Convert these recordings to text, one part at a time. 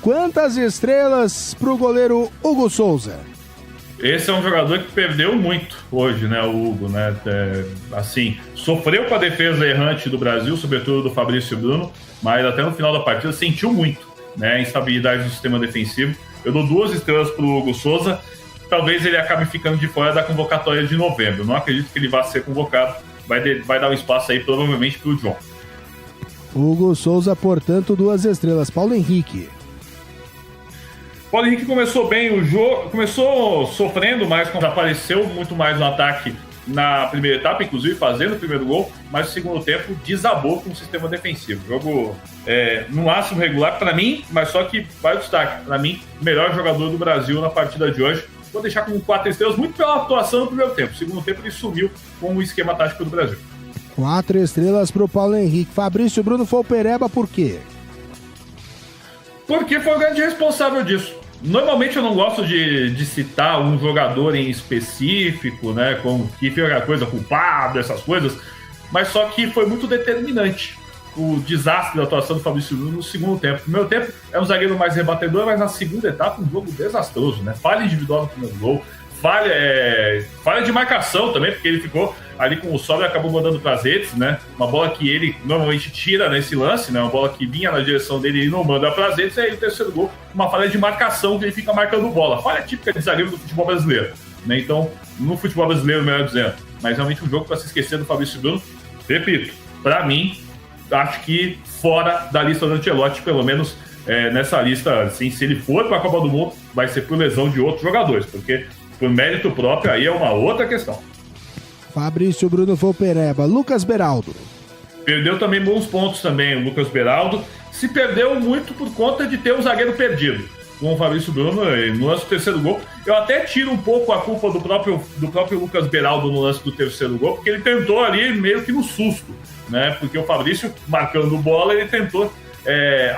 Quantas estrelas pro goleiro Hugo Souza? Esse é um jogador que perdeu muito hoje, né, o Hugo, né? Assim, sofreu com a defesa errante do Brasil, sobretudo do Fabrício Bruno, mas até no final da partida sentiu muito, né, a instabilidade do sistema defensivo. Eu dou 2 estrelas pro Hugo Souza. Talvez ele acabe ficando de fora da convocatória de novembro. Não acredito que ele vá ser convocado. Vai dar um espaço aí, provavelmente, pro John. Hugo Souza, portanto, 2 estrelas. Paulo Henrique. Paulo Henrique começou bem o jogo, começou sofrendo mais, quando apareceu muito mais no ataque na primeira etapa, inclusive fazendo o primeiro gol, mas no segundo tempo desabou com o sistema defensivo. Jogo no máximo regular para mim, mas só que vai o destaque. Para mim, melhor jogador do Brasil na partida de hoje. Vou deixar com 4 estrelas, muito pela atuação no primeiro tempo. No segundo tempo ele sumiu com o esquema tático do Brasil. 4 estrelas pro Paulo Henrique. Fabrício Bruno foi o Pereba, por quê? Porque foi o grande responsável disso. Normalmente eu não gosto de citar um jogador em específico, né, como que fica a coisa culpado, essas coisas, mas só que foi muito determinante o desastre da atuação do Fabrício Bruno no segundo tempo. No primeiro tempo é um zagueiro mais rebatedor, mas na segunda etapa um jogo desastroso, né? Falha individual no primeiro gol, falha de marcação também, porque ele ficou ali com o sobra e acabou mandando para as redes, né? Uma bola que ele normalmente tira nesse lance, né? Uma bola que vinha na direção dele e não manda para as redes, e aí o terceiro gol, uma falha de marcação que ele fica marcando bola. Falha típica de zagueiro do futebol brasileiro, né? Então, no futebol brasileiro, melhor dizendo, mas realmente um jogo para se esquecer do Fabrício Bruno. Repito, para mim, acho que fora da lista do Ancelotti, pelo menos nessa lista, assim, se ele for para a Copa do Mundo, vai ser por lesão de outros jogadores, porque por mérito próprio aí é uma outra questão. Fabrício Bruno foi o Pereba. Lucas Beraldo. Perdeu também bons pontos também, o Lucas Beraldo. Se perdeu muito por conta de ter um zagueiro perdido. Com o Fabrício Bruno no lance do terceiro gol. Eu até tiro um pouco a culpa do próprio Lucas Beraldo no lance do terceiro gol, porque ele tentou ali meio que no susto, né? Porque o Fabrício, marcando bola, ele tentou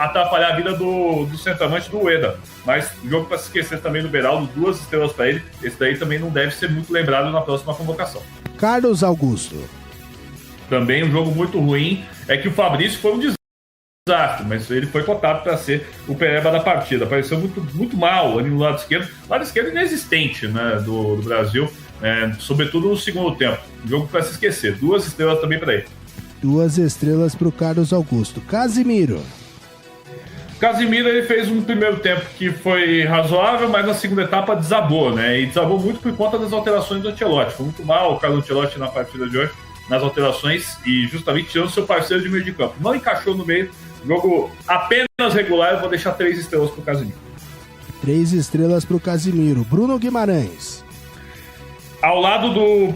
atrapalhar a vida do centroavante do Ueda. Mas jogo para se esquecer também do Beraldo, 2 estrelas para ele. Esse daí também não deve ser muito lembrado na próxima convocação. Carlos Augusto. Também um jogo muito ruim. É que o Fabrício foi um desastre, mas ele foi cotado para ser o Pereba da partida. Apareceu muito, muito mal ali no lado esquerdo. Lado esquerdo inexistente, né, do Brasil, sobretudo no segundo tempo. Jogo para se esquecer. 2 estrelas também para ele. 2 estrelas para o Carlos Augusto. Casimiro. Casimiro, ele fez um primeiro tempo que foi razoável, mas na segunda etapa desabou, né? E desabou muito por conta das alterações do Ancelotti. Foi muito mal o Carlo Ancelotti na partida de hoje, nas alterações, e justamente tirando seu parceiro de meio de campo. Não encaixou no meio, jogo apenas regular. Eu vou deixar 3 estrelas pro Casimiro. 3 estrelas pro Casimiro. Bruno Guimarães. Ao lado do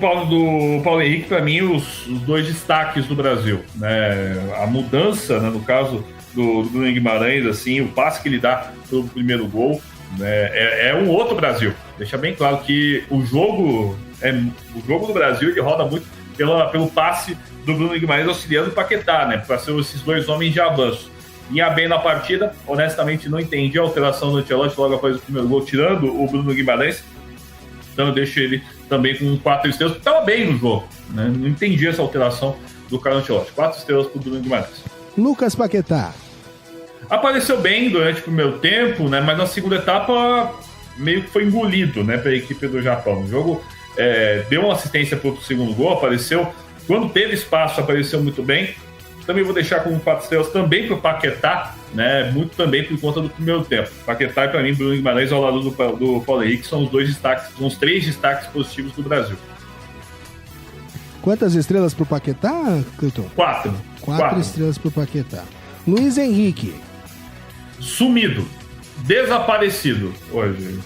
Paulo Henrique, para mim, os 2 destaques do Brasil, né? A mudança, né, no caso do Bruno Guimarães, assim, o passe que ele dá pro primeiro gol, né, é um outro Brasil. Deixa bem claro que o jogo do Brasil, ele roda muito pelo passe do Bruno Guimarães auxiliando o Paquetá, né, para ser esses 2 homens de avanço. Ia bem na partida, honestamente não entendi a alteração do Ancelotti logo após o primeiro gol, tirando o Bruno Guimarães. Então eu deixo ele também com 4 estrelas, porque estava bem no jogo, né? Não entendi essa alteração do Carlo Ancelotti. 4 estrelas para o Bruno Guimarães. Lucas Paquetá. Apareceu bem durante o primeiro tempo, né? Mas na segunda etapa meio que foi engolido, né, para a equipe do Japão. O jogo deu uma assistência para o segundo gol, apareceu. Quando teve espaço, apareceu muito bem. Também vou deixar com 4 estrelas também para o Paquetá, né? Muito também por conta do primeiro tempo. Paquetá e, para mim, Bruno Guimarães ao lado do Paulo Henrique são os 2 destaques, são os 3 destaques positivos do Brasil. Quantas estrelas pro Paquetá, Cleiton? 4. 4 estrelas pro Paquetá. Luiz Henrique. Sumido. Desaparecido hoje.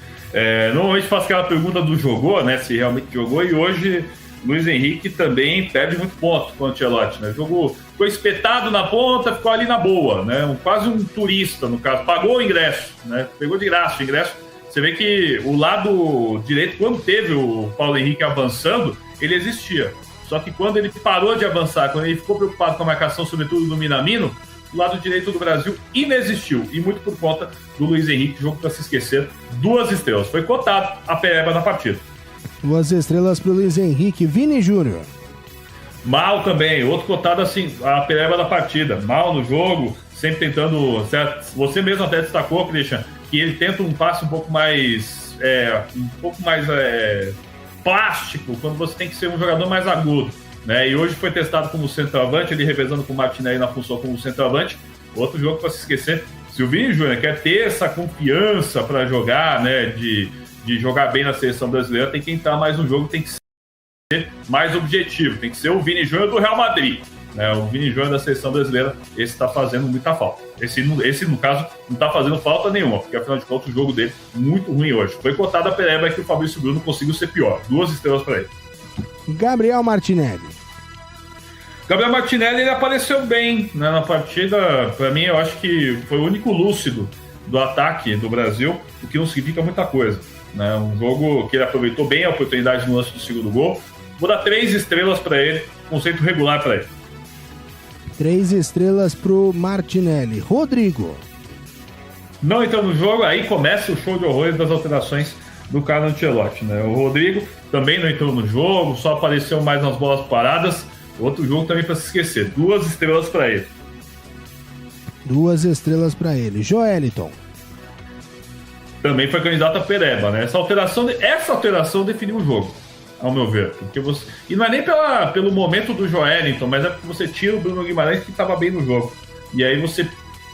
Normalmente faço aquela pergunta do jogou, né? Se realmente jogou, e hoje Luiz Henrique também perde muito ponto com o Ancelotti, né? Ficou espetado na ponta, ficou ali na boa, né? Quase um turista, no caso. Pagou o ingresso, né? Pegou de graça o ingresso. Você vê que o lado direito, quando teve o Paulo Henrique avançando, ele existia. Só que quando ele parou de avançar, quando ele ficou preocupado com a marcação, sobretudo do Minamino, o lado direito do Brasil inexistiu. E muito por conta do Luiz Henrique, jogo para se esquecer. 2 estrelas. Foi cotado a Pereba na partida. 2 estrelas pro Luiz Henrique. Vini Júnior. Mal também. Outro cotado assim, a Pereba da partida. Mal no jogo, sempre tentando, certo? Você mesmo até destacou, Christian, que ele tenta um passe um pouco mais plástico, quando você tem que ser um jogador mais agudo, né? E hoje foi testado como centroavante, ele revezando com o Martinelli na função como centroavante. Outro jogo para se esquecer. Se o Vini Júnior quer ter essa confiança para jogar, né, de jogar bem na seleção brasileira, tem que entrar mais no jogo, tem que ser mais objetivo, tem que ser o Vini Júnior do Real Madrid, né? O Vini Júnior da seleção brasileira, esse está fazendo muita falta. Esse, no caso, não está fazendo falta nenhuma, porque afinal de contas o jogo dele é muito ruim hoje. Foi cotada a pereba que o Fabrício Bruno conseguiu ser pior. 2 estrelas para ele. Gabriel Martinelli. Gabriel Martinelli, ele apareceu bem, né, na partida. Para mim, eu acho que foi o único lúcido do ataque do Brasil, o que não significa muita coisa, né? Um jogo que ele aproveitou bem a oportunidade no lance do segundo gol. Vou dar 3 estrelas para ele, conceito regular para ele. 3 estrelas pro Martinelli. Rodrigo. Não entrou no jogo, aí começa o show de horrores das alterações do Carlo Ancelotti, né? O Rodrigo também não entrou no jogo, só apareceu mais nas bolas paradas. Outro jogo também para se esquecer. 2 estrelas para ele. 2 estrelas para ele. Joeliton. Também foi candidato a pereba, né? Essa alteração definiu o jogo, ao meu ver. Porque você... E não é nem pelo momento do Joeliton, mas é porque você tira o Bruno Guimarães, que estava bem no jogo. E aí você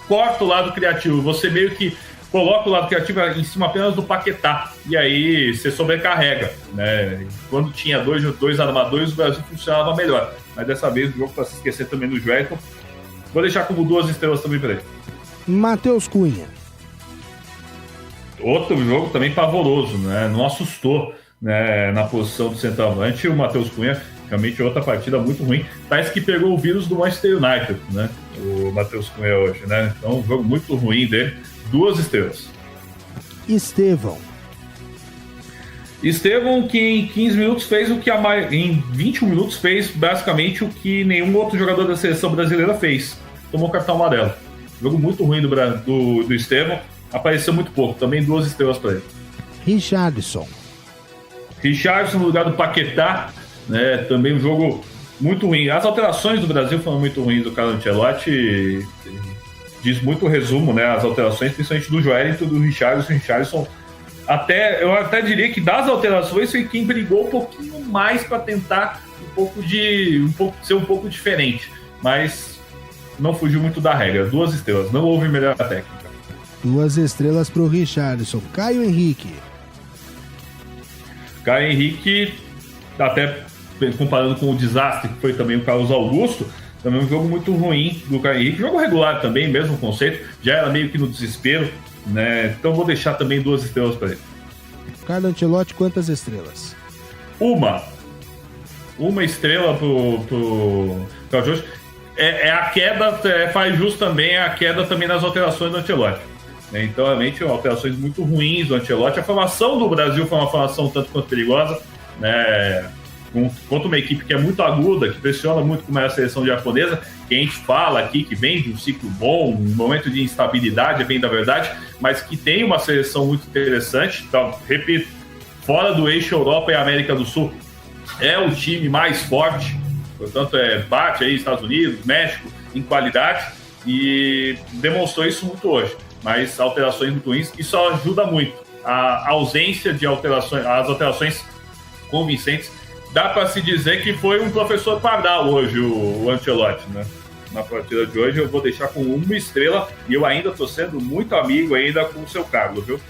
corta o lado criativo. Você meio que coloca o lado criativo em cima apenas do Paquetá. E aí você sobrecarrega, né? Quando tinha dois armadores, o Brasil funcionava melhor. Mas dessa vez o jogo, para se esquecer também do Joeliton, vou deixar como 2 estrelas também para ele. Matheus Cunha. Outro jogo também pavoroso, né? Não assustou, né, na posição do centroavante. O Matheus Cunha, realmente outra partida muito ruim. Parece que pegou o vírus do Manchester United, né? O Matheus Cunha hoje, né? Então, um jogo muito ruim dele. 2 estrelas. Estevão, que em 15 minutos fez o que em 21 minutos fez basicamente o que nenhum outro jogador da seleção brasileira fez. Tomou cartão amarelo. Jogo muito ruim do Estevão. Apareceu muito pouco. Também 2 estrelas para ele. Richarlison no lugar do Paquetá, né? Também um jogo muito ruim. As alterações do Brasil foram muito ruins do Carlo Ancelotti. Diz muito o resumo, né? As alterações, principalmente do Joeliton e do Richarlison. Eu até diria que das alterações foi quem brigou um pouquinho mais para tentar ser um pouco diferente, mas não fugiu muito da regra. 2 estrelas, não houve melhor técnica. 2 estrelas pro Richarlison. Caio Henrique, até comparando com o desastre que foi também o Carlos Augusto, também um jogo muito ruim do Caio Henrique. Jogo regular também, mesmo conceito, já era meio que no desespero, né? Então vou deixar também 2 estrelas para ele. Carlo Ancelotti, quantas estrelas? Uma estrela pro Jorge. A queda, faz jus também a queda também nas alterações do Ancelotti. Então, realmente, alterações muito ruins do Ancelotti. A formação do Brasil foi uma formação tanto quanto perigosa, né? Contra uma equipe que é muito aguda, que pressiona muito como é a seleção japonesa, que a gente fala aqui que vem de um ciclo bom, um momento de instabilidade, é bem da verdade, mas que tem uma seleção muito interessante. Então, repito, fora do eixo Europa e América do Sul, é o time mais forte, portanto, bate aí Estados Unidos, México, em qualidade, e demonstrou isso muito hoje. Mas alterações muito ruins, isso ajuda muito. A ausência de alterações, as alterações convincentes, dá para se dizer que foi um professor Pardal hoje, o Ancelotti, né? Na partida de hoje eu vou deixar com 1 estrela, e eu ainda estou sendo muito amigo ainda com o seu Carlos, viu?